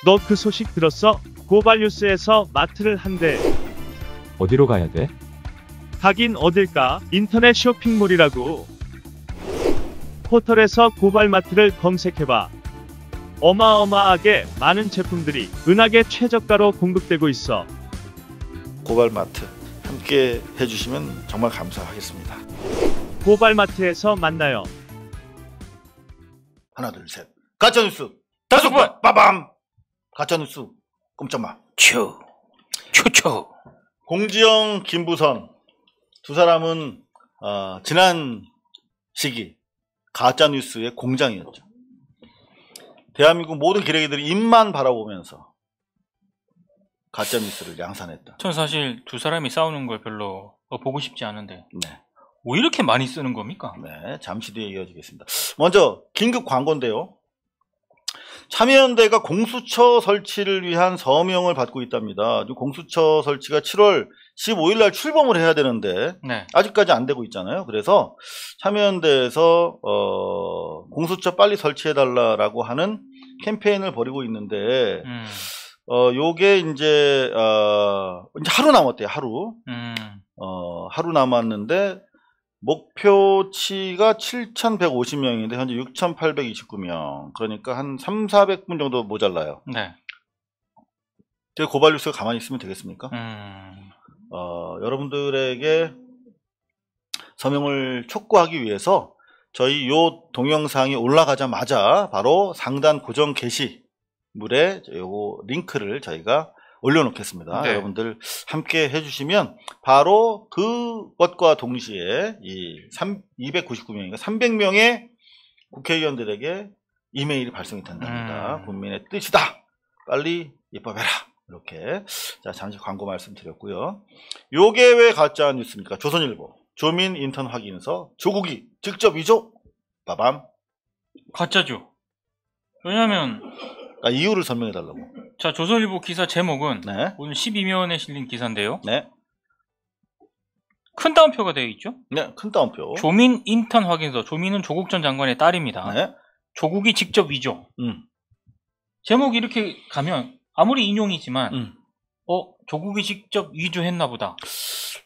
너 그 소식 들었어? 고발뉴스에서 마트를 한대. 어디로 가야 돼? 가긴 어딜까? 인터넷 쇼핑몰이라고. 포털에서 고발마트를 검색해봐. 어마어마하게 많은 제품들이 은하계 최저가로 공급되고 있어. 고발마트 함께 해주시면 정말 감사하겠습니다. 고발마트에서 만나요. 하나 둘 셋. 가짜뉴스 5번 빠밤. 가짜뉴스 꼼짝마. 초초. 공지영, 김부선 두 사람은 지난 시기 가짜뉴스의 공장이었죠. 대한민국 모든 기레기들이 입만 바라보면서 가짜뉴스를 양산했다. 전 사실 두 사람이 싸우는 걸 별로 보고 싶지 않은데 네. 왜 이렇게 많이 쓰는 겁니까? 네, 잠시 뒤에 이어지겠습니다. 먼저 긴급 광고인데요. 참여연대가 공수처 설치를 위한 서명을 받고 있답니다. 공수처 설치가 7월 15일 날 출범을 해야 되는데 네. 아직까지 안 되고 있잖아요. 그래서 참여연대에서 공수처 빨리 설치해달라라고 하는 캠페인을 벌이고 있는데 요게 이제 하루 남았대요. 하루. 하루 남았는데 목표치가 7,150명인데 현재 6,829명. 그러니까 한 3,400분 정도 모자라요. 네. 제가 고발뉴스가 가만히 있으면 되겠습니까? 여러분들에게 서명을 촉구하기 위해서 저희 요 동영상이 올라가자마자 바로 상단 고정 게시물에 요 링크를 저희가 올려놓겠습니다. 네. 여러분들 함께 해주시면 바로 그것과 동시에 이 299명인가 300명의 국회의원들에게 이메일이 발송이 된답니다. 국민의 뜻이다. 빨리 입법해라. 이렇게. 자, 잠시 광고 말씀드렸고요. 요게 왜 가짜 뉴스입니까? 조선일보 조민 인턴 확인서 조국이 직접 위조? 빠밤. 가짜죠. 왜냐면 이유를 설명해달라고. 자, 조선일보 기사 제목은 네. 오늘 12면에 실린 기사인데요. 네. 큰 따옴표가 되어 있죠? 네, 큰 따옴표. 조민 인턴 확인서. 조민은 조국 전 장관의 딸입니다. 네. 조국이 직접 위조. 제목이 이렇게 가면 아무리 인용이지만 조국이 직접 위조했나 보다.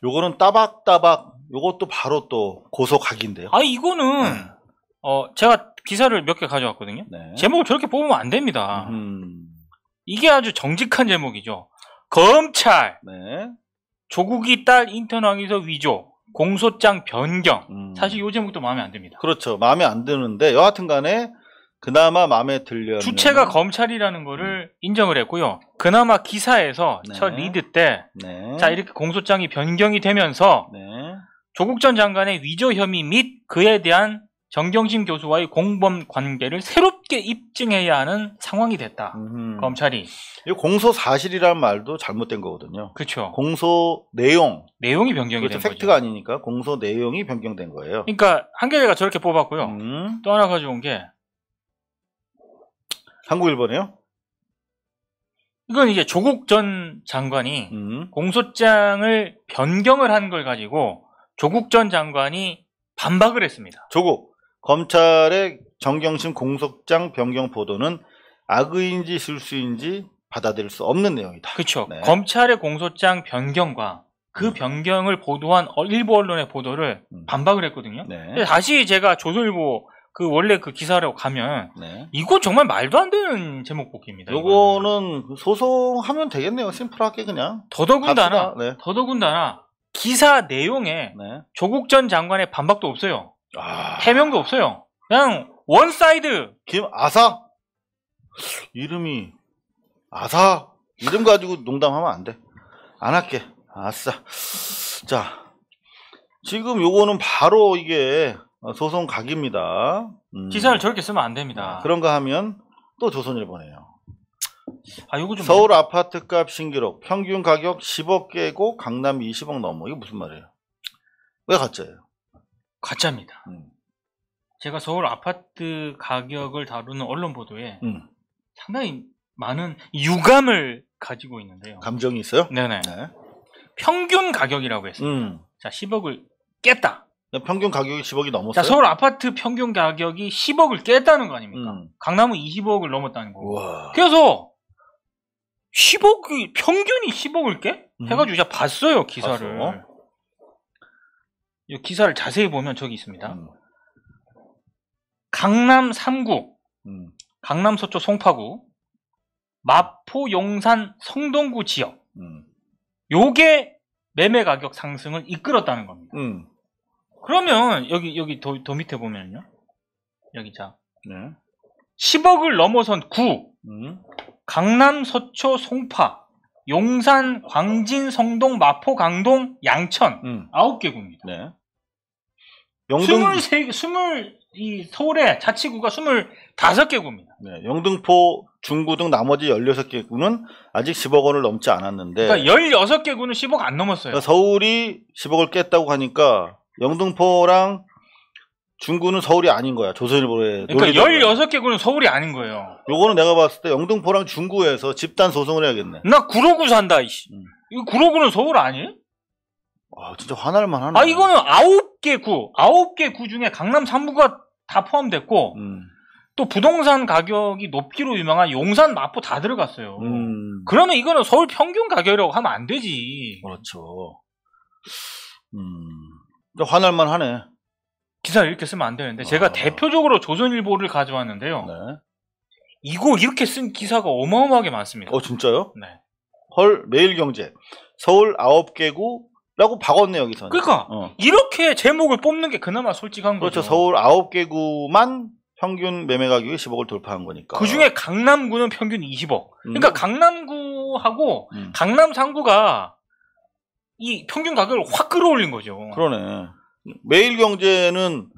요거는 따박따박 요것도 바로 또 고소각인데요. 아, 이거는 제가 기사를 몇 개 가져왔거든요. 네. 제목을 저렇게 뽑으면 안 됩니다. 이게 아주 정직한 제목이죠. 검찰 네. 조국이 딸 인턴 확인서 위조 공소장 변경. 사실 이 제목도 마음에 안 듭니다. 그렇죠. 마음에 안 드는데 여하튼 간에 그나마 마음에 들려면 주체가 검찰이라는 거를 인정을 했고요. 그나마 기사에서 네. 첫 리드 때 네. 자, 이렇게 공소장이 변경이 되면서 네. 조국 전 장관의 위조 혐의 및 그에 대한 정경심 교수와의 공범 관계를 새롭게 입증해야 하는 상황이 됐다. 검찰이. 이 공소 사실이라는 말도 잘못된 거거든요. 그렇죠. 공소 내용이 변경이 그렇죠. 된 거죠. 팩트가 아니니까 공소 내용이 변경된 거예요. 그러니까 한겨레가 저렇게 뽑았고요. 또 하나 가져온 게 한국일보네요. 이건 이제 조국 전 장관이 공소장을 변경을 한 걸 가지고 조국 전 장관이 반박을 했습니다. 조국 검찰의 정경심 공소장 변경 보도는 악의인지 실수인지 받아들일 수 없는 내용이다. 그렇죠. 네. 검찰의 공소장 변경과 그 변경을 보도한 일부 언론의 보도를 반박을 했거든요. 네. 다시 제가 조선일보 그 원래 그 기사로 가면 네. 이거 정말 말도 안 되는 제목 뽑기입니다. 요거는 소송하면 되겠네요. 심플하게 그냥. 더더군다나 네. 기사 내용에 네. 조국 전 장관의 반박도 없어요. 해명도 없어요. 그냥 원사이드. 김아사 이름이 아사 이름 가지고 농담하면 안 돼. 안 할게. 아싸. 자, 지금 요거는 바로 이게 소송 각입니다. 기사를 저렇게 쓰면 안 됩니다. 그런가 하면 또 조선일보네요. 요거 좀 서울 아파트값 신기록 평균 가격 10억 깨고 강남 20억 넘어. 이거 무슨 말이에요? 왜 가짜예요? 가짜입니다. 제가 서울 아파트 가격을 다루는 언론 보도에 상당히 많은 유감을 가지고 있는데요. 감정이 있어요? 네네. 네. 평균 가격이라고 했습니다. 자, 10억을 깼다. 평균 가격이 10억이 넘었어요? 자, 서울 아파트 평균 가격이 10억을 깼다는 거 아닙니까? 강남은 20억을 넘었다는 거고. 우와. 그래서 10억이 평균이 10억을 깨? 해가지고 제가 봤어요 기사를. 봤어? 이 기사를 자세히 보면 저기 있습니다. 강남 3구, 강남 서초 송파구, 마포 용산 성동구 지역. 요게 매매 가격 상승을 이끌었다는 겁니다. 그러면 여기 더 밑에 보면요. 여기 자. 네. 10억을 넘어선 구, 강남 서초 송파, 용산 광진 성동 마포 강동 양천 9개 구입니다. 네. 이 서울의 자치구가 25개 구입니다. 네, 영등포, 중구 등 나머지 16개 구는 아직 10억 원을 넘지 않았는데, 그러니까 16개 구는 10억 안 넘었어요. 그러니까 서울이 10억을 깼다고 하니까 영등포랑 중구는 서울이 아닌 거야. 조선일보에. 그러니까 16개 구는 서울이 아닌 거예요. 요거는 내가 봤을 때 영등포랑 중구에서 집단 소송을 해야겠네. 나 구로구 산다. 이씨. 이거 구로구는 서울 아니에요? 아, 진짜 화날만 하네. 아, 이거는 9개 구 중에 강남 3구가 다 포함됐고, 또 부동산 가격이 높기로 유명한 용산, 마포 다 들어갔어요. 그러면 이거는 서울 평균 가격이라고 하면 안 되지. 그렇죠. 화날만 하네. 기사를 이렇게 쓰면 안 되는데, 제가 대표적으로 조선일보를 가져왔는데요. 네. 이거 이렇게 쓴 기사가 어마어마하게 많습니다. 진짜요? 네. 헐, 매일경제. 서울 9개구라고 박았네, 여기서는. 그러니까, 이렇게 제목을 뽑는 게 그나마 솔직한 그렇죠. 거죠. 서울 9개구만 평균 매매 가격이 10억을 돌파한 거니까. 그 중에 강남구는 평균 20억. 그러니까 강남구하고 강남 3구가 이 평균 가격을 확 끌어올린 거죠. 그러네. 매일경제는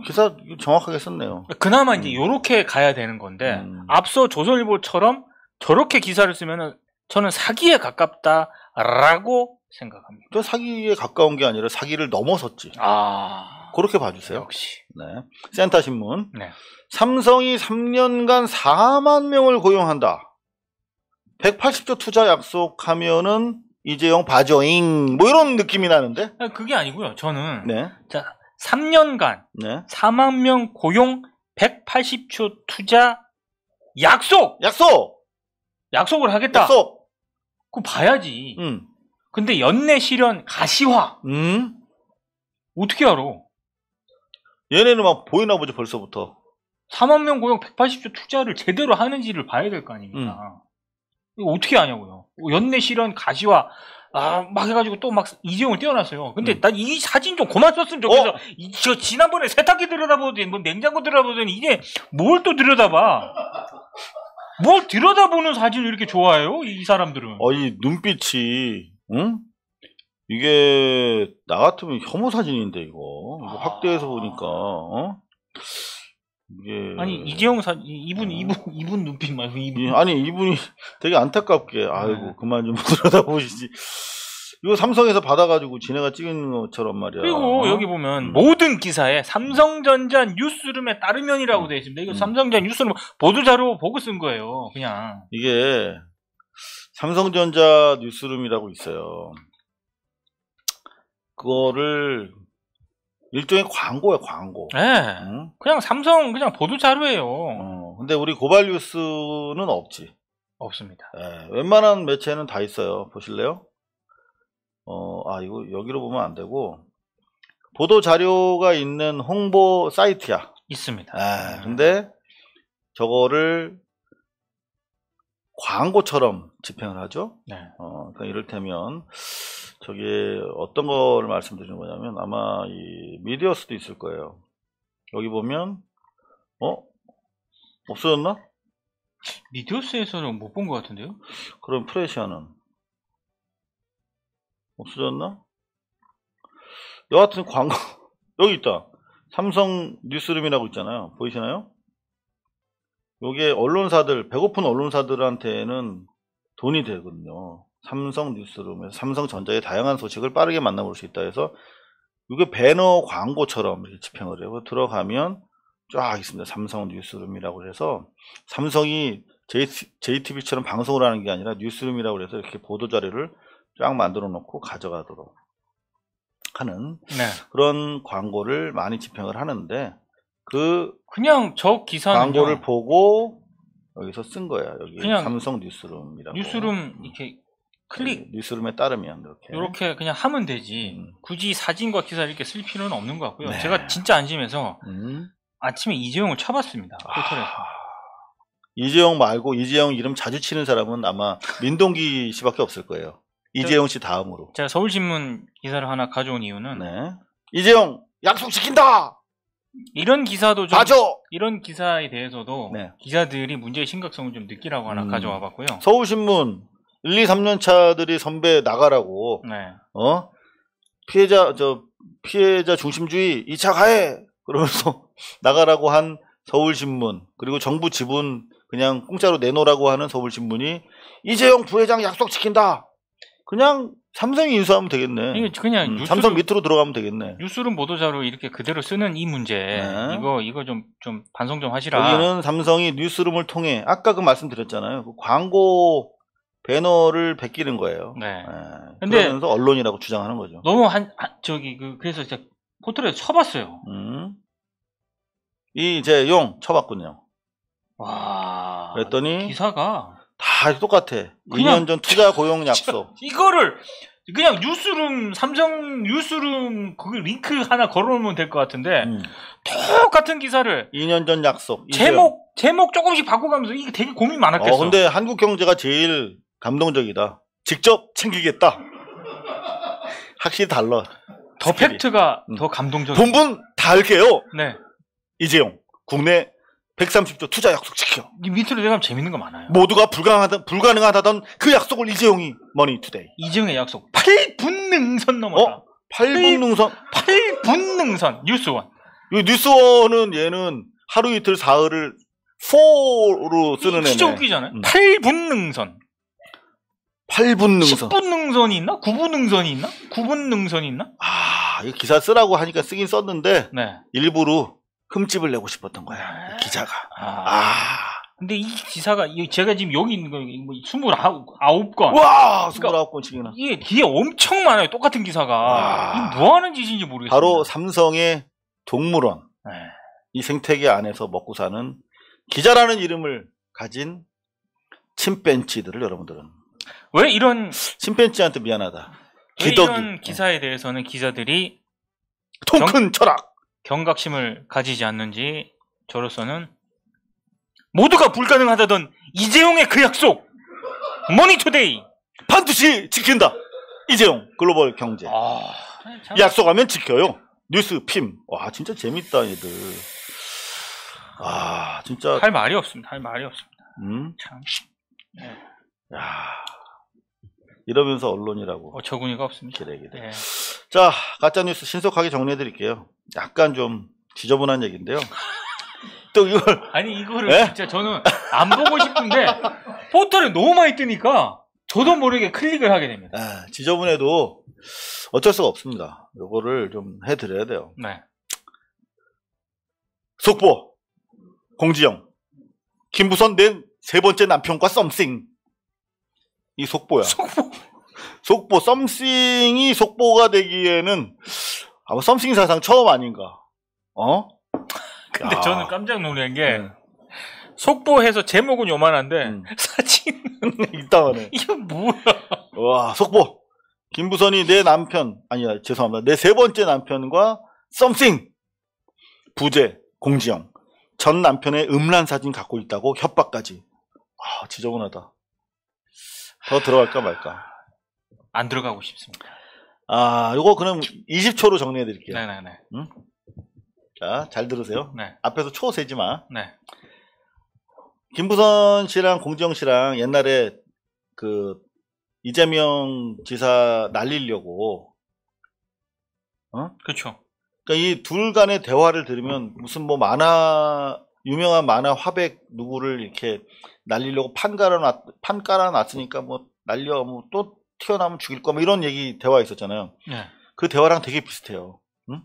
기사 정확하게 썼네요. 그나마 이제 요렇게 가야 되는 건데 앞서 조선일보처럼 저렇게 기사를 쓰면은 저는 사기에 가깝다라고 생각합니다. 저 사기에 가까운 게 아니라 사기를 넘어섰지. 그렇게 봐주세요. 역시. 네. 센터신문. 네. 삼성이 3년간 4만 명을 고용한다. 180조 투자 약속하면은 이재용 봐줘잉. 뭐 이런 느낌이 나는데? 그게 아니고요. 저는 네. 자 3년간 네. 4만 명 고용 180조 투자 약속을 하겠다. 약속. 그거 봐야지. 근데 연내 실현 가시화. 어떻게 알아? 얘네는 막 보이나 보지 벌써부터. 4만 명 고용 180조 투자를 제대로 하는지를 봐야 될 거 아닙니까? 이거 어떻게 아냐고요. 연내 실현 가시화 막 해가지고 또 막 이재용을 띄워놨어요. 근데 난 이 사진 좀 그만 썼으면 좋겠어. 저 지난번에 세탁기 들여다보더니 뭐 냉장고 들여다보더니 이제 뭘 또 들여다봐. 뭘 들여다보는 사진을 이렇게 좋아해요? 이 사람들은. 이 눈빛이 이게 나 같으면 혐오 사진인데 이거 확대해서 보니까 이게 아니 이재용 사진 이분 눈빛 말고 이분. 아니 이분이 되게 안타깝게 아이고 그만 좀 들여다보시지. 이거 삼성에서 받아가지고 지네가 찍은 것처럼 말이야. 그리고 여기 보면 모든 기사에 삼성전자 뉴스룸에 따르면이라고 되어 있습니다. 이거 삼성전자 뉴스룸 보도자료 보고 쓴 거예요. 그냥 이게 삼성전자 뉴스룸이라고 있어요. 그거를 일종의 광고야, 광고. 네. 그냥 삼성 그냥 보도자료예요. 근데 우리 고발뉴스는 없지. 없습니다. 네, 웬만한 매체는 다 있어요. 보실래요? 이거 여기로 보면 안 되고 보도자료가 있는 홍보 사이트야. 있습니다. 근데 저거를 광고처럼 집행을 하죠. 네. 그러니까 이를테면 저게 어떤 거를 말씀드리는 거냐면 아마 이 미디어스도 있을 거예요. 여기 보면 없어졌나? 미디어스에서는 못 본 것 같은데요? 그럼 프레시아는 없어졌나? 여하튼 광고 여기 있다. 삼성 뉴스룸이라고 있잖아요. 보이시나요? 요게 언론사들, 배고픈 언론사들한테는 돈이 되거든요. 삼성 뉴스룸에서 삼성전자의 다양한 소식을 빠르게 만나볼 수 있다 해서 이게 배너 광고처럼 이렇게 집행을 해요. 들어가면 쫙 있습니다. 삼성 뉴스룸이라고 해서 삼성이 JTBC처럼 방송을 하는 게 아니라 뉴스룸이라고 해서 이렇게 보도자료를 쫙 만들어 놓고 가져가도록 하는 그런 광고를 많이 집행을 하는데 그냥 저 기사는 광고를 보고 여기서 쓴 거야. 여기 그냥 삼성 뉴스룸이라고. 뉴스룸 이렇게 클릭 네, 뉴스룸에 따르면 이렇게 그냥 하면 되지. 굳이 사진과 기사를 이렇게 쓸 필요는 없는 것 같고요. 네. 제가 진짜 안심해서 아침에 이재용을 쳐봤습니다. 포털에서. 이재용 말고 이재용 이름 자주 치는 사람은 아마 민동기 씨밖에 없을 거예요. 이재용 씨 다음으로. 제가 서울신문 기사를 하나 가져온 이유는 네. 이재용 약속 지킨다. 이런 기사도 좀 봐줘. 이런 기사에 대해서도 네. 기자들이 문제의 심각성을 좀 느끼라고 하나 가져와 봤고요. 서울신문 1, 2, 3년 차들이 선배 나가라고. 네. 피해자 중심주의 2차 가해 그러면서 나가라고 한 서울신문, 그리고 정부 지분 그냥 공짜로 내놓으라고 하는 서울신문이 이재용 부회장 약속 지킨다. 그냥 삼성이 인수하면 되겠네. 이게 그냥 삼성 밑으로 들어가면 되겠네. 뉴스룸 보도자료 이렇게 그대로 쓰는 이 문제, 네. 이거 좀 반성 좀 하시라. 여기는 삼성이 뉴스룸을 통해 아까 그 말씀드렸잖아요. 그 광고 배너를 베끼는 거예요. 네. 근데 그러면서 언론이라고 주장하는 거죠. 너무 그래서 제가 포털에서 쳐봤어요. 이재용 쳐봤군요. 와. 그랬더니 기사가 다 똑같아. 2년 전 투자 고용 약속. 이거를 그냥 뉴스룸 삼성 뉴스룸 그 링크 하나 걸어놓으면 될 것 같은데 똑같은 기사를 2년 전 약속. 제목 조금씩 바꿔가면서 이게 되게 고민 많았겠어. 근데 한국경제가 제일 감동적이다. 직접 챙기겠다. 확실히 달라. 더 팩트가 더 감동적이야. 본분 다 할게요. 네. 이재용 국내 130조 투자 약속 지켜. 이 밑으로 내가면 재밌는 거 많아요. 모두가 불가능하다던 그 약속을 이재용이 머니투데이. 이재용의 약속 8분 능선 넘었다. 8분 능선? 8분 능선 뉴스원. 이 뉴스원은 얘는 하루 이틀 사흘을 4로 쓰는 애네. 진짜 웃기잖아요. 8분 능선. 8분 능선. 10분 능선이 있나? 9분 능선이 있나? 9분 능선이 있나? 이 기사 쓰라고 하니까 쓰긴 썼는데 네. 일부러 흠집을 내고 싶었던 거야. 기자가. 근데 이 기사가 제가 지금 여기 있는 거 29건. 와, 29건씩이나. 이게 뒤에 엄청 많아요. 똑같은 기사가. 이게 뭐 하는 짓인지 모르겠어요. 바로 삼성의 동물원. 네. 이 생태계 안에서 먹고 사는 기자라는 이름을 가진 침팬지들을 여러분들은 왜 이런 침팬지한테 미안하다. 왜 이런 기사에 대해서는 기자들이 통 큰 철학 경각심을 가지지 않는지 저로서는 모두가 불가능하다던 이재용의 그 약속 머니투데이 반드시 지킨다. 이재용 글로벌 경제. 약속하면 지켜요. 뉴스 핌. 와 진짜 재밌다 얘들. 진짜 할 말이 없습니다. 참. 네. 이러면서 언론이라고. 어처구니가 없습니다. 기래. 네. 자, 가짜뉴스 신속하게 정리해드릴게요. 약간 좀 지저분한 얘기인데요. 또 이걸. 아니, 이거를 진짜 저는 안 보고 싶은데, 포털에 너무 많이 뜨니까, 저도 모르게 클릭을 하게 됩니다. 지저분해도 어쩔 수가 없습니다. 요거를 좀 해드려야 돼요. 네. 속보. 공지영. 김부선 낸 세 번째 남편과 썸씽. 이 속보야. 속보, 썸씽이 속보가 되기에는 아마 썸씽 사상 처음 아닌가. 근데 저는 깜짝 놀란 게 속보해서 제목은 요만한데 사진은 이따가네. 이거 뭐야? 와, 속보. 김부선이 내 남편, 아니야, 죄송합니다. 내 세 번째 남편과 썸씽. 부재, 공지영. 전 남편의 음란 사진 갖고 있다고 협박까지. 지저분하다. 더 들어갈까 말까. 안 들어가고 싶습니다. 요거 그럼 20초로 정리해 드릴게요. 네네네. 응? 자, 잘 들으세요. 네. 앞에서 초 세지 마. 네. 김부선 씨랑 공지영 씨랑 옛날에 그 이재명 지사 날리려고. 그렇죠. 그러니까 이 둘 간의 대화를 들으면 무슨 뭐 유명한 만화 화백 누구를 이렇게 날리려고 판 깔아놨으니까 뭐 날려 뭐 또 튀어나오면 죽일 거야 뭐 이런 얘기 대화 있었잖아요. 네. 그 대화랑 되게 비슷해요. 응?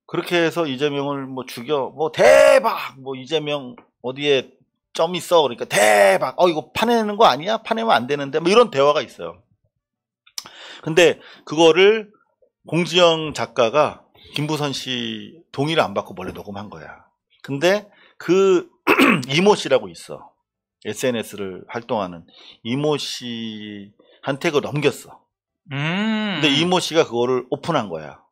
그렇게 해서 이재명을 뭐 죽여 뭐 대박 뭐 이재명 어디에 점 있어 그러니까 대박 이거 파내는 거 아니야? 파내면 안 되는데 뭐 이런 대화가 있어요. 근데 그거를 공지영 작가가 김부선 씨 동의를 안 받고 몰래 녹음한 거야. 근데 그 이모 씨라고 있어. SNS를 활동하는 이모 씨한테 그걸 넘겼어. 근데 이모 씨가 그거를 오픈한 거야.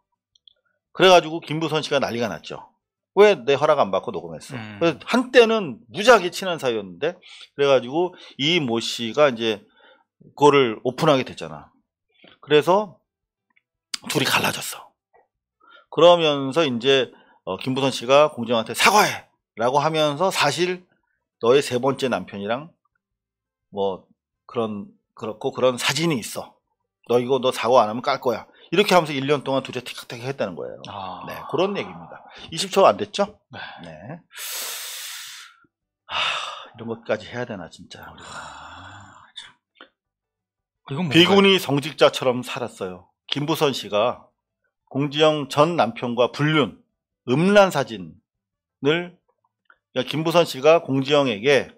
그래가지고 김부선 씨가 난리가 났죠. 왜 내 허락 안 받고 녹음했어? 그래서 한때는 무지하게 친한 사이였는데, 그래가지고 이모 씨가 이제 그거를 오픈하게 됐잖아. 그래서 둘이 갈라졌어. 그러면서 이제 김부선 씨가 공정한테 사과해! 라고 하면서 사실 너의 세 번째 남편이랑 뭐 그렇고 그런 사진이 있어. 너 사과 안 하면 깔 거야. 이렇게 하면서 1년 동안 둘이 티격태격 했다는 거예요. 네, 그런 얘기입니다. 20초 안 됐죠? 네. 이런 것까지 해야 되나 진짜. 비구니 성직자처럼 살았어요. 김부선 씨가 공지영 전 남편과 불륜, 음란 사진을, 그러니까 김부선 씨가 공지영에게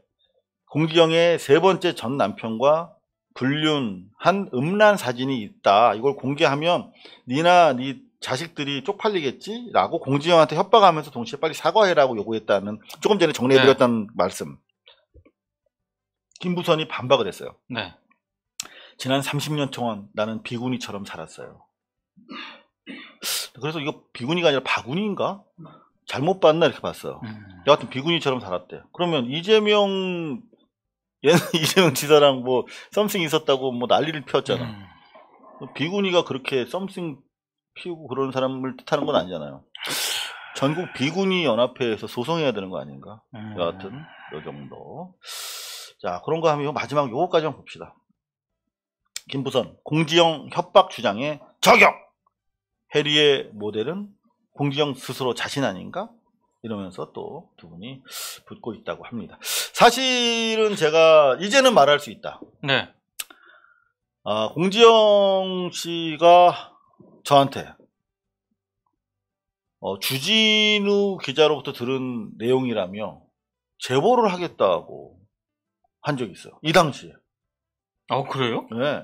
공지영의 세 번째 전 남편과 불륜한 음란 사진이 있다. 이걸 공개하면 니나 니 자식들이 쪽팔리겠지? 라고 공지영한테 협박하면서 동시에 빨리 사과해라고 요구했다는, 조금 전에 정리해드렸다는 말씀. 김부선이 반박을 했어요. 네. 지난 30년 동안 나는 비구니처럼 살았어요. 그래서 이거 비구니가 아니라 바구니인가? 잘못 봤나 이렇게 봤어요. 여하튼 비구니처럼 살았대. 그러면 이재명 지사랑 뭐 썸씽 있었다고 뭐 난리를 피웠잖아. 비구니가 그렇게 썸씽 피우고 그런 사람을 뜻하는 건 아니잖아요. 전국 비구니 연합회에서 소송해야 되는 거 아닌가? 여하튼 요 정도. 자, 그런 거 하면 마지막 요거까지만 봅시다. 김부선 공지영 협박 주장에 저격! 해리의 모델은 공지영 스스로 자신 아닌가? 이러면서 또 두 분이 붙고 있다고 합니다. 사실은 제가 이제는 말할 수 있다. 네. 공지영 씨가 저한테 주진우 기자로부터 들은 내용이라며 제보를 하겠다고 한 적이 있어요. 이 당시에. 그래요? 네.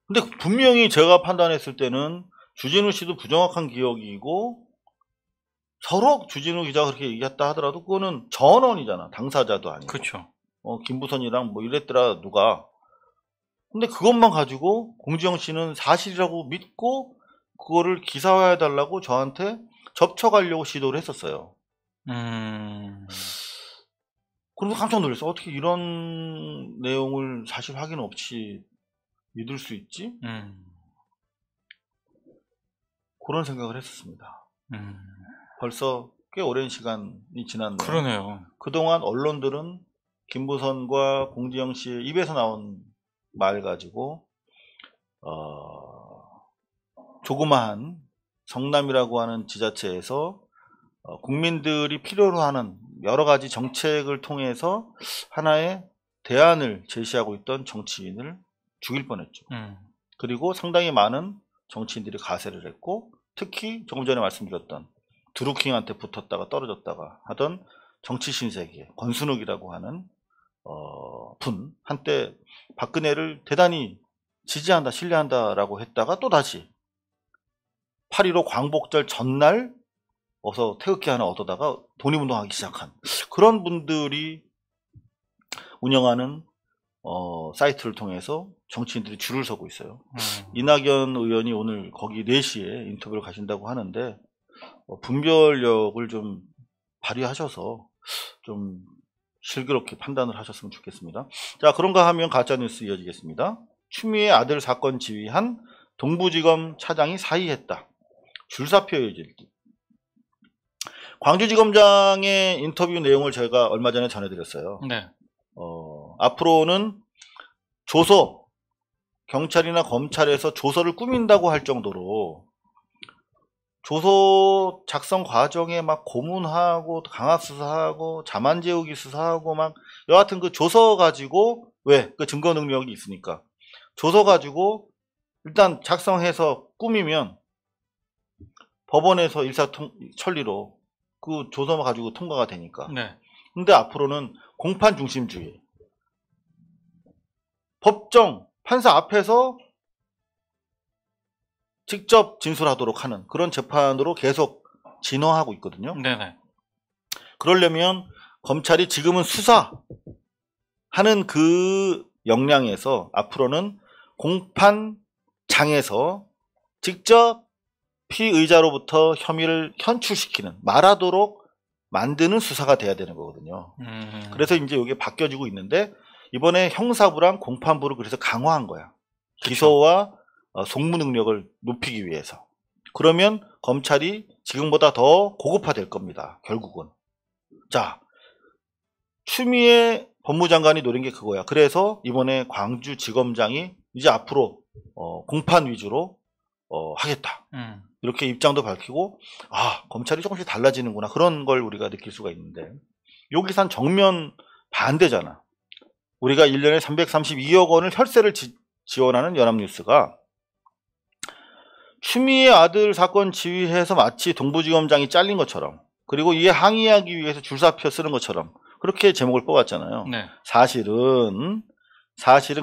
근데 분명히 제가 판단했을 때는 주진우 씨도 부정확한 기억이고, 서로 주진우 기자가 그렇게 얘기했다 하더라도 그거는 전원이잖아. 당사자도 아니고. 그렇죠. 김부선이랑 뭐 이랬더라 누가. 근데 그것만 가지고 공지영 씨는 사실이라고 믿고 그거를 기사화해달라고 저한테 접촉하려고 시도를 했었어요. 그래서 깜짝 놀랐어. 어떻게 이런 내용을 사실 확인 없이 믿을 수 있지? 그런 생각을 했었습니다. 벌써 꽤 오랜 시간이 지났네요. 그러네요. 그동안 언론들은 김부선과 공지영 씨의 입에서 나온 말 가지고 조그마한 성남이라고 하는 지자체에서 국민들이 필요로 하는 여러 가지 정책을 통해서 하나의 대안을 제시하고 있던 정치인을 죽일 뻔했죠. 그리고 상당히 많은 정치인들이 가세를 했고, 특히 조금 전에 말씀드렸던 드루킹한테 붙었다가 떨어졌다가 하던 정치 신세계 권순욱이라고 하는 분, 한때 박근혜를 대단히 지지한다, 신뢰한다라고 했다가 또 다시 8.15 광복절 전날 어서 태극기 하나 얻어다가 독립운동하기 시작한 그런 분들이 운영하는 사이트를 통해서 정치인들이 줄을 서고 있어요. 이낙연 의원이 오늘 거기 4시에 인터뷰를 가신다고 하는데 분별력을 좀 발휘하셔서 좀 슬기롭게 판단을 하셨으면 좋겠습니다. 자, 그런가 하면 가짜뉴스 이어지겠습니다. 추미애 아들 사건 지휘한 동부지검 차장이 사의했다. 줄사표 이어질 듯. 광주지검장의 인터뷰 내용을 제가 얼마 전에 전해드렸어요. 네. 앞으로는 조서, 경찰이나 검찰에서 조서를 꾸민다고 할 정도로 조서 작성 과정에 막 고문하고 강압수사하고 자만재우기 수사하고 막 여하튼 그 조서 가지고, 왜? 그 증거 능력이 있으니까 조서 가지고 일단 작성해서 꾸미면 법원에서 일사천리로 그 조서만 가지고 통과가 되니까. 네. 근데 앞으로는 공판 중심주의, 법정 판사 앞에서 직접 진술하도록 하는 그런 재판으로 계속 진화하고 있거든요. 네네. 그러려면 검찰이 지금은 수사하는 그 역량에서 앞으로는 공판장에서 직접 피의자로부터 혐의를 현출시키는 말하도록 만드는 수사가 돼야 되는 거거든요. 그래서 이제 이게 바뀌어지고 있는데 이번에 형사부랑 공판부를 그래서 강화한 거야. 기소와 송무 능력을 높이기 위해서. 그러면 검찰이 지금보다 더 고급화될 겁니다. 결국은. 자, 추미애 법무장관이 노린 게 그거야. 그래서 이번에 광주지검장이 이제 앞으로 공판 위주로 하겠다. 이렇게 입장도 밝히고 검찰이 조금씩 달라지는구나. 그런 걸 우리가 느낄 수가 있는데 여기서 한 정면 반대잖아. 우리가 1년에 332억 원을 혈세를 지원하는 연합뉴스가 추미애 아들 사건 지휘해서 마치 동부지검장이 잘린 것처럼 그리고 이에 항의하기 위해서 줄사표 쓰는 것처럼 그렇게 제목을 뽑았잖아요. 네. 사실은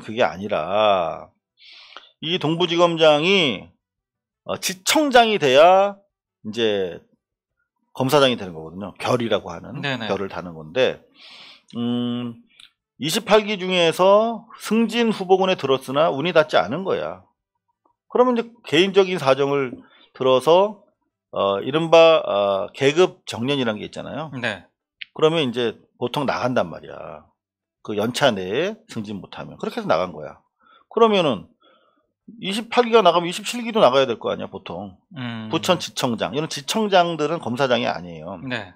그게 아니라 이 동부지검장이 지청장이 돼야 이제 검사장이 되는 거거든요. 별이라고 하는 네네. 별을 다는 건데 28기 중에서 승진 후보군에 들었으나 운이 닿지 않은 거야. 그러면 이제 개인적인 사정을 들어서 이른바 계급 정년이라는 게 있잖아요. 네. 그러면 이제 보통 나간단 말이야. 그 연차 내에 승진 못하면 그렇게 해서 나간 거야. 그러면은 28기가 나가면 27기도 나가야 될 거 아니야 보통. 부천지청장 이런 지청장들은 검사장이 아니에요. 네.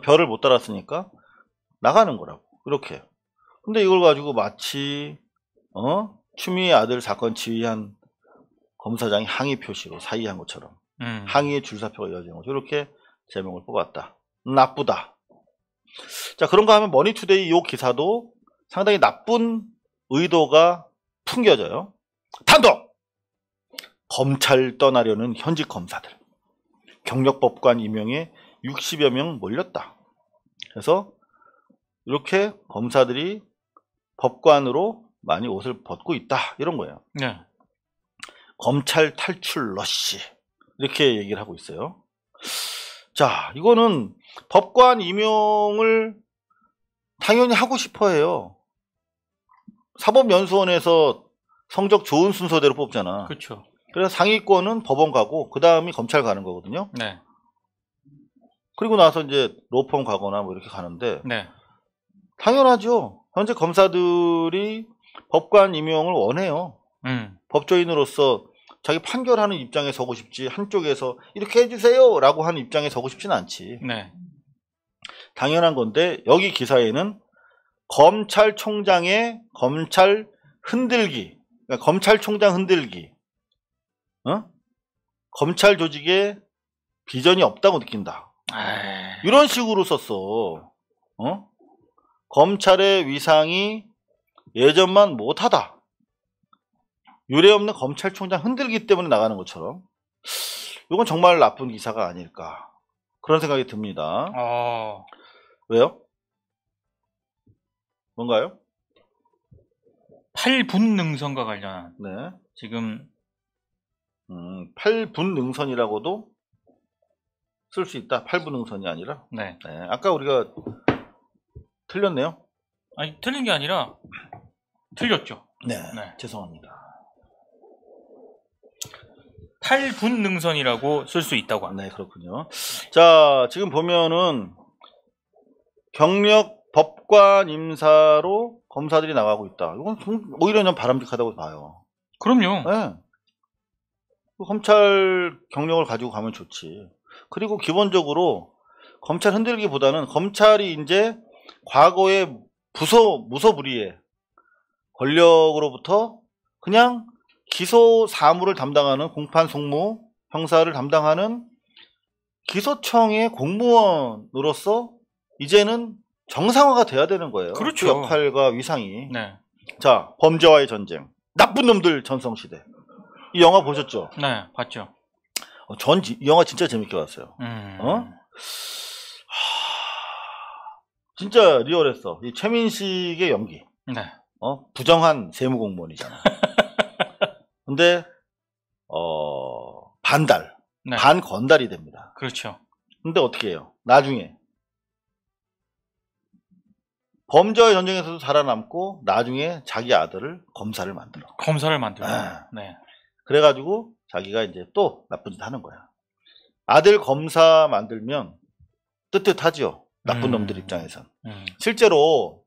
별을 못 달았으니까 나가는 거라고. 이렇게. 근데 이걸 가지고 마치 추미애 아들 사건 지휘한 검사장이 항의 표시로 사의한 것처럼 항의의 줄사표가 이어지는 거죠. 이렇게 제목을 뽑았다. 나쁘다. 자, 그런가 하면 머니투데이 이 기사도 상당히 나쁜 의도가 풍겨져요. 단독! 검찰 떠나려는 현직 검사들. 경력법관 임용에 60여 명 몰렸다. 그래서 이렇게 검사들이 법관으로 많이 옷을 벗고 있다. 이런 거예요. 네. 검찰 탈출 러시. 이렇게 얘기를 하고 있어요. 자, 이거는 법관 임용을 당연히 하고 싶어 해요. 사법연수원에서 성적 좋은 순서대로 뽑잖아. 그렇죠. 그래서 상위권은 법원 가고 그 다음이 검찰 가는 거거든요. 네. 그리고 나서 이제 로펌 가거나 뭐 이렇게 가는데 네. 당연하죠. 현재 검사들이 법관 임용을 원해요. 법조인으로서 자기 판결하는 입장에 서고 싶지 한쪽에서 이렇게 해주세요 라고 하는 입장에 서고 싶지는 않지. 네. 당연한 건데 여기 기사에는 검찰총장의 검찰 흔들기, 그러니까 검찰총장 흔들기, 검찰 조직에 비전이 없다고 느낀다. 이런 식으로 썼어. 검찰의 위상이 예전만 못하다. 유례없는 검찰총장 흔들기 때문에 나가는 것처럼 이건 정말 나쁜 기사가 아닐까 그런 생각이 듭니다. 왜요? 뭔가요? 8분 능선과 관련한 네. 지금 8분 능선이라고도 쓸 수 있다. 8분 능선이 아니라. 네. 네. 아까 우리가 틀렸네요. 아니 틀린 게 아니라 틀렸죠. 네. 네. 죄송합니다. 8분 능선이라고 쓸 수 있다고 합니다. 네, 그렇군요. 자, 지금 보면은 경력 법관 임사로 검사들이 나가고 있다. 이건 오히려 좀 바람직하다고 봐요. 그럼요. 네. 검찰 경력을 가지고 가면 좋지. 그리고 기본적으로 검찰 흔들기보다는 검찰이 이제 과거의 무소불위의 권력으로부터 그냥 기소 사무를 담당하는 공판 송무 형사를 담당하는 기소청의 공무원으로서 이제는 정상화가 돼야 되는 거예요. 그렇죠. 그 역할과 위상이. 네. 자, 범죄와의 전쟁, 나쁜 놈들 전성시대. 이 영화 보셨죠? 네, 봤죠. 이 영화 진짜 재밌게 봤어요. 진짜 리얼했어. 이 최민식의 연기. 네. 부정한 세무공무원이잖아. 근데 반달, 네. 반건달이 됩니다. 그렇죠. 근데 어떻게 해요? 나중에 범죄와의 전쟁에서도 살아남고 나중에 자기 아들을 검사를 만들어. 검사를 만들고. 아. 네. 그래가지고 자기가 이제 또 나쁜 짓 하는 거야. 아들 검사 만들면 뜨뜻하지요. 나쁜 놈들 입장에선. 실제로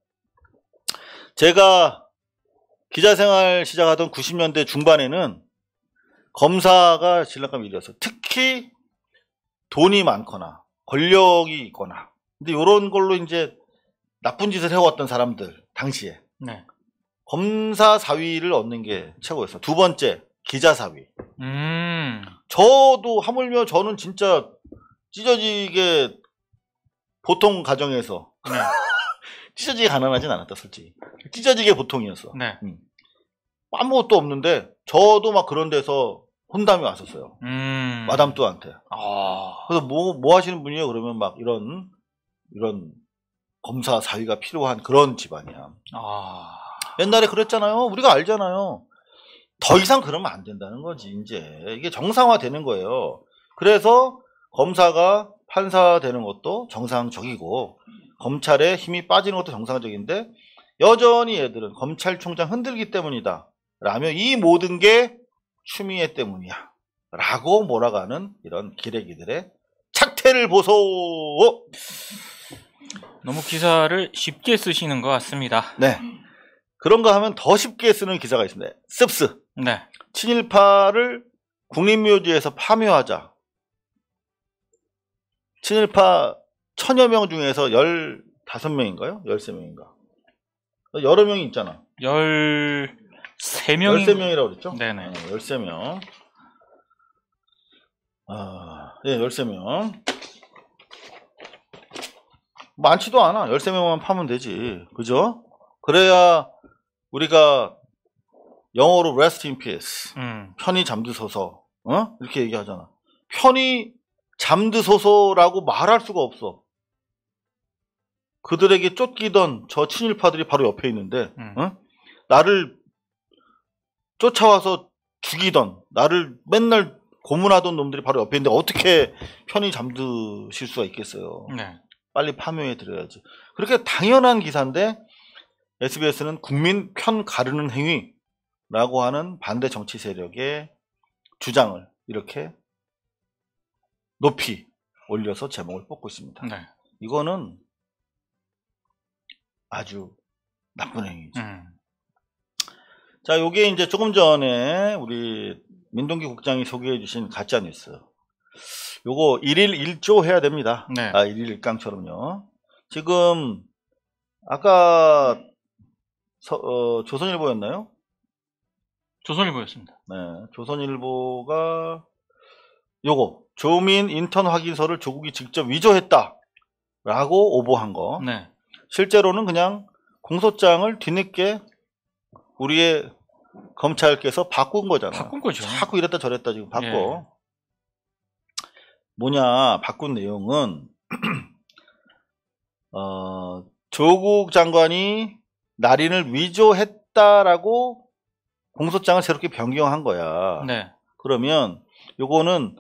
제가 기자 생활 시작하던 90년대 중반에는 검사가 신랑감 일이었어. 특히 돈이 많거나 권력이 있거나. 근데 이런 걸로 이제 나쁜 짓을 해왔던 사람들 당시에 네. 검사 사위를 얻는 게 최고였어. 두 번째 기자 사위. 저도 하물며 저는 진짜 찢어지게 보통 가정에서 네. 찢어지게 가난하진 않았다 솔직히. 찢어지게 보통이었어. 네. 아무것도 없는데 저도 막 그런 데서 혼담이 왔었어요. 마담 뚜한테. 그래서 뭐 하시는 분이에요? 그러면 막 이런 검사 사위가 필요한 그런 집안이야. 옛날에 그랬잖아요. 우리가 알잖아요. 더 이상 그러면 안 된다는 거지. 이제 이게 정상화되는 거예요. 그래서 검사가 판사 되는 것도 정상적이고 검찰에 힘이 빠지는 것도 정상적인데 여전히 얘들은 검찰총장 흔들기 때문이다 라며 이 모든 게 추미애 때문이야 라고 몰아가는 이런 기레기들의 착태를 보소. 너무 기사를 쉽게 쓰시는 것 같습니다. 네. 그런가 하면 더 쉽게 쓰는 기사가 있습니다. 씁스. 네. 친일파를 국립묘지에서 파묘하자. 친일파 1000여 명 중에서 15명인가요? 13명인가? 여러 명이 있잖아. 13명이 13명이라고 그랬죠? 네네. 13명. 예, 13명. 많지도 않아. 13명만 파면 되지. 그죠? 그래야 우리가 영어로 rest in peace. 편히 잠드소서. 이렇게 얘기하잖아. 편히 잠드소서라고 말할 수가 없어. 그들에게 쫓기던 저 친일파들이 바로 옆에 있는데, 나를 쫓아와서 죽이던, 나를 맨날 고문하던 놈들이 바로 옆에 있는데 어떻게 편히 잠드실 수가 있겠어요. 네. 빨리 파묘해 드려야지. 그렇게 당연한 기사인데 SBS는 국민 편 가르는 행위라고 하는 반대 정치 세력의 주장을 이렇게 높이 올려서 제목을 뽑고 있습니다. 네. 이거는 아주 나쁜 행위죠. 자, 요게 이제 조금 전에 우리 민동기 국장이 소개해 주신 가짜 뉴스. 요거 1일 1조 해야 됩니다. 네. 1일 1강처럼요. 지금 아까 조선일보였나요? 조선일보였습니다. 네, 조선일보가 요거 조민 인턴 확인서를 조국이 직접 위조했다라고 오보한 거. 네. 실제로는 그냥 공소장을 뒤늦게 우리의 검찰께서 바꾼 거잖아요. 바꾼 거죠. 자꾸 이랬다 저랬다 지금 바꿔. 예. 뭐냐 바꾼 내용은 조국 장관이 날인을 위조했다라고 공소장을 새롭게 변경한 거야. 네. 그러면 요거는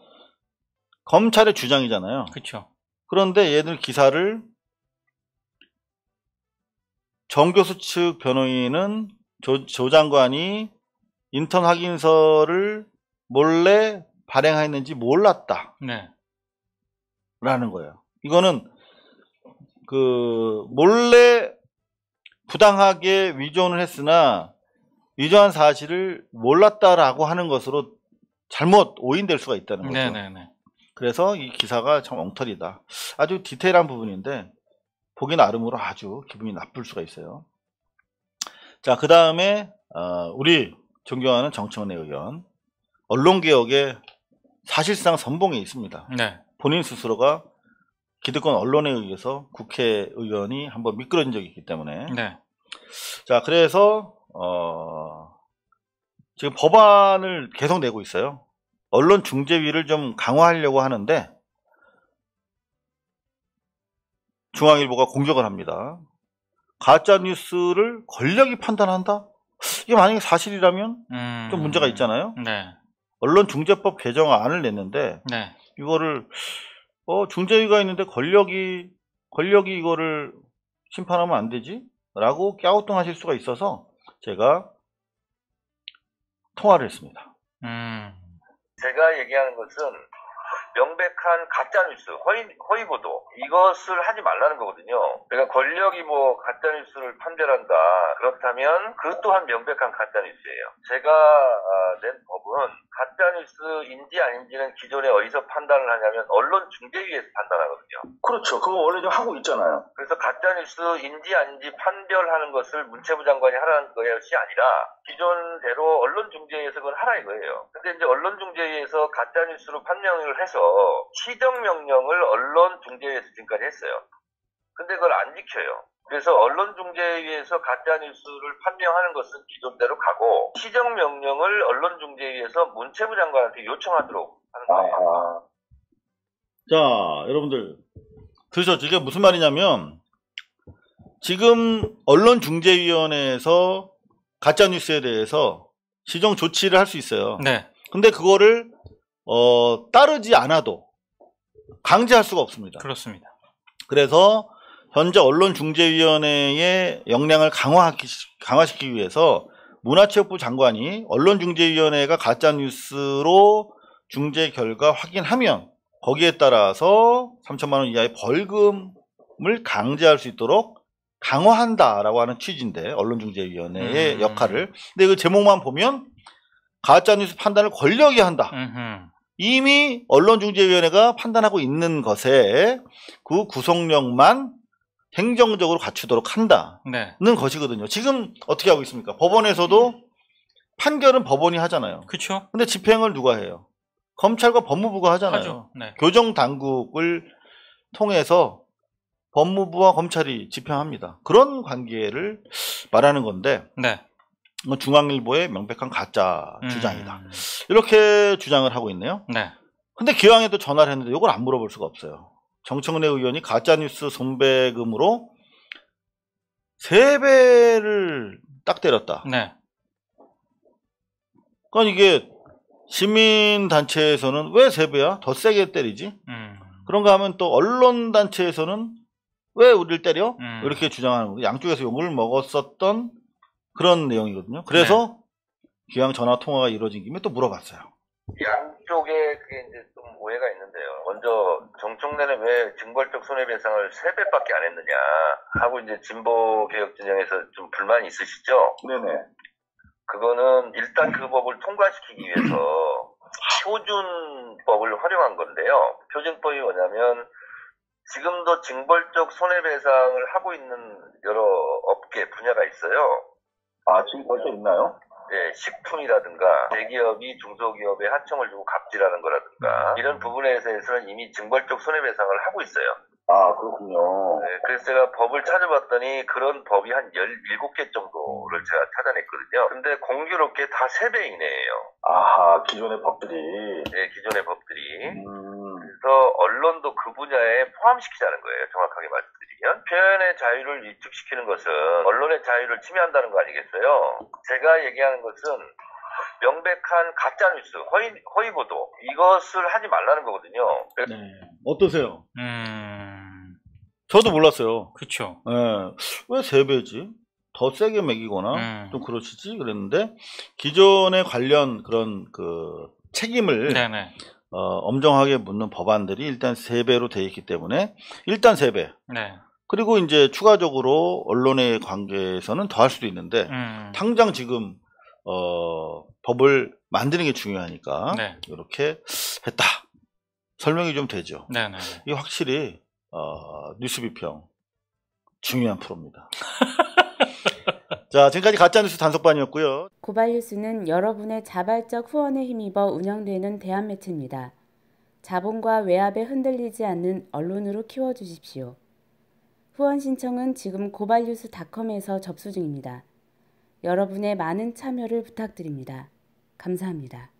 검찰의 주장이잖아요. 그렇죠. 그런데 얘들 기사를 정 교수 측 변호인은 조 장관이 인턴 확인서를 몰래 발행했는지 몰랐다. 네. 라는 거예요. 이거는 몰래 부당하게 위조는 했으나 위조한 사실을 몰랐다라고 하는 것으로 잘못 오인될 수가 있다는 거죠. 네네네. 그래서 이 기사가 참 엉터리다. 아주 디테일한 부분인데 보기 나름으로 아주 기분이 나쁠 수가 있어요. 자, 그 다음에 우리 존경하는 정청래 의원 언론개혁에 사실상 선봉에 있습니다. 네. 본인 스스로가 기득권 언론에 의해서 국회의원이 한번 미끄러진 적이 있기 때문에. 네. 자, 그래서 지금 법안을 계속 내고 있어요. 언론 중재위를 좀 강화하려고 하는데 중앙일보가 공격을 합니다. 가짜 뉴스를 권력이 판단한다? 이게 만약에 사실이라면 좀 문제가 있잖아요. 네. 언론중재법 개정안을 냈는데 네. 이거를 중재위가 있는데 권력이 이거를 심판하면 안 되지? 라고 갸우뚱하실 수가 있어서 제가 통화를 했습니다. 제가 얘기하는 것은 명백한 가짜뉴스, 허위 보도, 이것을 하지 말라는 거거든요. 그러니까 권력이 뭐 가짜뉴스를 판별한다. 그렇다면 그 또한 명백한 가짜뉴스예요. 제가 낸 법은 가짜뉴스인지 아닌지는 기존에 어디서 판단을 하냐면 언론중재위에서 판단하거든요. 그렇죠. 그거 원래 좀 하고 있잖아요. 그래서 가짜뉴스인지 아닌지 판별하는 것을 문체부 장관이 하라는 것이 아니라 기존대로 언론중재위에서 그걸 하라 이거예요. 근데 이제 언론중재위에서 가짜뉴스로 판명을 해서 시정명령을 언론중재위에서 지금까지 했어요. 근데 그걸 안 지켜요. 그래서 언론중재위에서 가짜뉴스를 판명하는 것은 기존대로 가고 시정명령을 언론중재위에서 문체부 장관한테 요청하도록 하는 거예요. 자, 여러분들 들으셨죠? 이게 무슨 말이냐면 지금 언론중재위원회에서 가짜뉴스에 대해서 시정 조치를 할 수 있어요. 네. 근데 그거를 따르지 않아도 강제할 수가 없습니다. 그렇습니다. 그래서 현재 언론중재위원회의 역량을 강화시키기 위해서 문화체육부 장관이 언론중재위원회가 가짜뉴스로 중재 결과 확인하면 거기에 따라서 3천만 원 이하의 벌금을 강제할 수 있도록 강화한다라고 하는 취지인데 언론중재위원회의 역할을. 근데 그 제목만 보면 가짜뉴스 판단을 권력이 한다. 이미 언론중재위원회가 판단하고 있는 것에 그 구속력만 행정적으로 갖추도록 한다는 것이거든요. 지금 어떻게 하고 있습니까? 법원에서도 판결은 법원이 하잖아요. 그렇죠. 근데 집행을 누가 해요? 검찰과 법무부가 하잖아요. 하죠. 네. 교정당국을 통해서 법무부와 검찰이 집행합니다. 그런 관계를 말하는 건데 네. 중앙일보의 명백한 가짜 주장이다. 이렇게 주장을 하고 있네요. 네. 근데 기왕에도 전화를 했는데 이걸 안 물어볼 수가 없어요. 정청래 의원이 가짜뉴스 손배금으로 3배를 딱 때렸다. 네. 그러니까 이게 시민단체에서는 왜 3배야? 더 세게 때리지? 그런가 하면 또 언론단체에서는 왜 우리를 때려? 이렇게 주장하는 거고 양쪽에서 욕을 먹었었던 그런 내용이거든요. 그래서 기왕 전화 통화가 이루어진 김에 또 물어봤어요. 양쪽에 그게 이제 좀 오해가 있는데요. 먼저 정청래는 왜 징벌적 손해배상을 3배밖에 안 했느냐 하고 이제 진보개혁 진영에서 좀 불만이 있으시죠? 네네. 그거는 일단 그 법을 통과시키기 위해서 표준법을 활용한 건데요. 표준법이 뭐냐면 지금도 징벌적 손해배상을 하고 있는 여러 업계 분야가 있어요. 아, 지금 벌써 있나요? 네, 식품이라든가 대기업이 중소기업에 하청을 주고 갑질하는 거라든가 이런 부분에 대해서는 이미 징벌적 손해배상을 하고 있어요. 아, 그렇군요. 네, 그래서 제가 법을 찾아봤더니 그런 법이 한 17개 정도를 제가 찾아냈거든요. 근데 공교롭게 다 3배 이내예요. 아하, 기존의 법들이. 네, 기존의 법들이. 그래서 언론도 그 분야에 포함시키자는 거예요. 정확하게 말씀드리면. 표현의 자유를 위축시키는 것은 언론의 자유를 침해한다는 거 아니겠어요? 제가 얘기하는 것은 명백한 가짜뉴스, 허위 보도, 이것을 하지 말라는 거거든요. 네. 어떠세요? 저도 몰랐어요. 그렇죠. 네. 왜 3배지? 더 세게 매기거나 좀 그러시지 그랬는데 기존의 관련 그런 그 책임을 엄정하게 묻는 법안들이 일단 3배로 되어 있기 때문에 일단 3배. 네. 그리고 이제 추가적으로 언론의 관계에서는 더 할 수도 있는데 당장 지금 법을 만드는 게 중요하니까 이렇게 했다. 설명이 좀 되죠. 네네. 이게 확실히 뉴스 비평 중요한 프로입니다. 자, 지금까지 가짜뉴스 단속반이었고요. 고발뉴스는 여러분의 자발적 후원에 힘입어 운영되는 대한매체입니다. 자본과 외압에 흔들리지 않는 언론으로 키워주십시오. 후원 신청은 지금 고발뉴스닷컴에서 접수 중입니다. 여러분의 많은 참여를 부탁드립니다. 감사합니다.